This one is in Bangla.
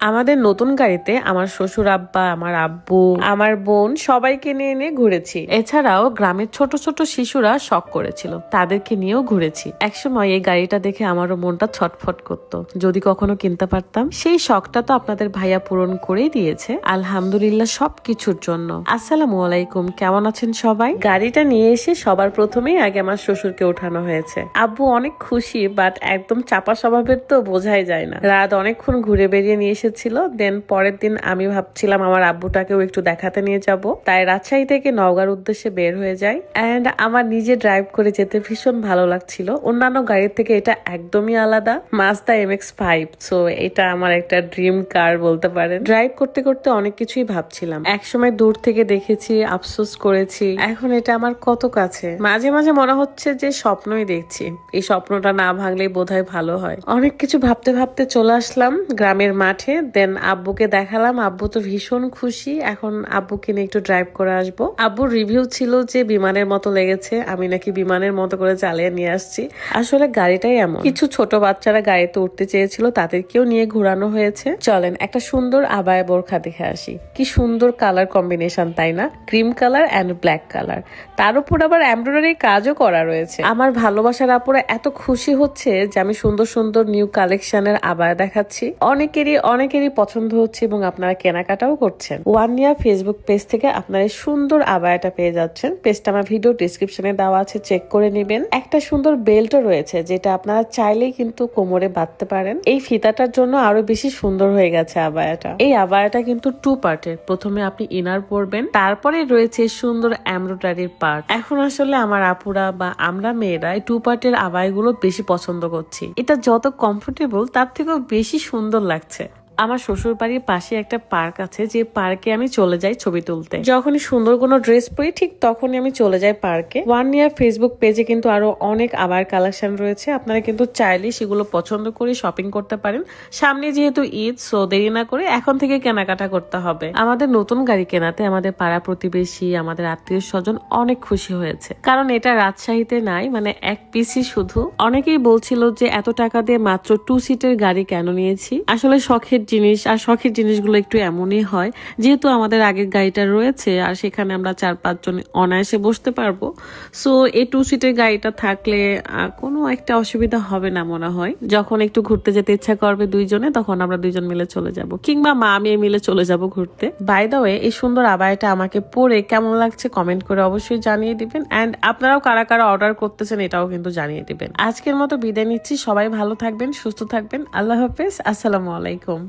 আমাদের নতুন গাড়িতে আমার শ্বশুর আব্বা, আমার আব্বু, আমার বোন সবাইকে নিয়ে নিয়ে ঘুরেছি। এছাড়াও গ্রামের ছোট ছোট শিশুরা শখ করেছিল, তাদেরকে নিয়েও ঘুরেছি। একসময় এই গাড়িটা দেখে আমারও মনটা ছটফট করতো, যদি কখনো কিনতে পারতাম। সেই শখটা তো আপনাদের ভাইয়া পূরণ করেই দিয়েছে, আলহামদুলিল্লাহ সবকিছুর জন্য। আসসালামু আলাইকুম, কেমন আছেন সবাই? গাড়িটা নিয়ে এসে সবার প্রথমেই আগে আমার শ্বশুরকে ওঠানো হয়েছে। আব্বু অনেক খুশি, বাট একদম চাপা স্বভাবের তো বোঝাই যায় না। রাত অনেকক্ষণ ঘুরে বেরিয়ে নিয়ে এসেছিল। দেন পরের দিন আমি ভাবছিলাম আমার আব্বুটাকেও একটু দেখাতে নিয়ে যাব, তাই রাজশাহী থেকে নওগাঁর উদ্দেশ্যে বের হয়ে যাই। এন্ড আমার নিজে ড্রাইভ করে যেতে ভীষণ ভালো লাগছিল। অন্যান্য গাড়ির থেকে এটা একদমই আলাদা, মাজদা MX-5। সো এটা আমার একটা ড্রিম কার বলতে পারেন। ড্রাইভ করতে করতে অনেক কিছুই ভাবছিলাম। একসময় দূর থেকে দেখেছি, আফসোস করেছি, এখন এটা আমার কত কাছে। মাঝে মাঝে মনে হচ্ছে যে স্বপ্নই দেখছি, এই স্বপ্নটা না ভাঙলেই বোধহয় ভালো হয়। অনেক কিছু ভাবতে ভাবতে চলে আসলাম গ্রামের মাঠে। দেন আব্বুকে দেখালাম, আব্বু তো ভীষণ খুশি। এখন আব্বুকে নিয়ে একটু ড্রাইভ করে আসবো। আব্বুর রিভিউ ছিল যে বিমানের মতো লেগেছে, আমি নাকি বিমানের মতো করে চালিয়ে নিয়ে আসছি। আসলে গাড়িটাই এমন। কিছু ছোট বাচ্চারা গাড়িতে উঠতে চেয়েছিল, তাদেরকেও নিয়ে ঘোরানো হয়েছে। চলেন একটা সুন্দর আবায়া বোরখা দেখে আসি। কি সুন্দর কালার কম্বিনেশন, তাই না? Cream colour and black colour, তার উপর আবার এমব্রয়ডারি কাজও করা রয়েছে। আমার ভালোবাসার আপুরা এত খুশি হচ্ছে যে আমি সুন্দর সুন্দর নিউ কালেকশনের আবায়া দেখাচ্ছি। অনেকেরই পছন্দ হচ্ছে এবং আপনারা কেনাকাটাও করছেন। ওয়ানিয়া ফেসবুক পেজ থেকে আপনারা সুন্দর আবায়াটা পেয়ে যাচ্ছেন। পেজটা আমার ভিডিও ডিসক্রিপশনে দেওয়া আছে, চেক করে নেবেন। একটা সুন্দর বেল্টও রয়েছে, যেটা আপনারা চাইলেই কিন্তু কোমরে বাঁধতে পারেন। এই ফিতাটার জন্য আরো বেশি সুন্দর হয়ে গেছে আবায়াটা। এই আবায়াটা কিন্তু 2 পার্টের। প্রথমে আপনি ইনার পরবেন, তারপরে রয়েছে সুন্দর এমব্রয়ডারির পার্ট। এখন আসলে আমার আপুরা বা আমরা মেয়েরা এই 2 পার্টের আবায়াগুলো বেশি পছন্দ করছি। এটা যত কমফোর্টেবল তার থেকেও বেশি সুন্দর লাগছে। আমার শ্বশুর বাড়ির পাশে একটা পার্ক আছে, যে পার্কে আমি চলে যাই ছবি তুলতে। যখনই সুন্দর কোনো ড্রেস পরি ঠিক তখনই আমি চলে যাই পার্কে। ওয়ানিয়া ফেসবুক পেজে কিন্তু আরো অনেক আবায়ার কালেকশন রয়েছে, আপনারা কিন্তু চাইলে সেগুলো পছন্দ করে শপিং করতে পারেন। সামনে যেহেতু ঈদ, সো দেরি না করে এখন থেকে কেনাকাটা করতে হবে। আমাদের নতুন গাড়ি কেনাতে আমাদের পাড়া প্রতিবেশী, আমাদের আত্মীয় স্বজন অনেক খুশি হয়েছে, কারণ এটা রাজশাহীতে নাই, মানে এক পিসি শুধু। অনেকেই বলছিল যে এত টাকা দিয়ে মাত্র 2 সিটের গাড়ি কেন নিয়েছি। আসলে শখের জিনিস, আর শখের জিনিসগুলো একটু এমনই হয়। যেহেতু আমাদের আগের গাড়িটা রয়েছে আর সেখানে আমরা 4-5 জন অনায়াসে বসতে পারবো, সো এই 2 সিটের গাড়িটা থাকলে কোনো একটা অসুবিধা হবে না মনে হয়। যখন একটু ঘুরতে যেতে ইচ্ছা করবে দুইজনে, তখন আমরা 2 জন মিলে চলে যাব, কিংবা মা মেয়ে মিলে চলে যাব ঘুরতে। বাই দ্য ওয়ে, এই সুন্দর আবায়াটা আমাকে পরে কেমন লাগছে কমেন্ট করে অবশ্যই জানিয়ে দিবেন। এন্ড আপনারাও কারা কারা অর্ডার করতেছেন এটাও কিন্তু জানিয়ে দিবেন। আজকের মতো বিদায় নিচ্ছি, সবাই ভালো থাকবেন, সুস্থ থাকবেন। আল্লাহ হাফেজ, আসসালামু আলাইকুম।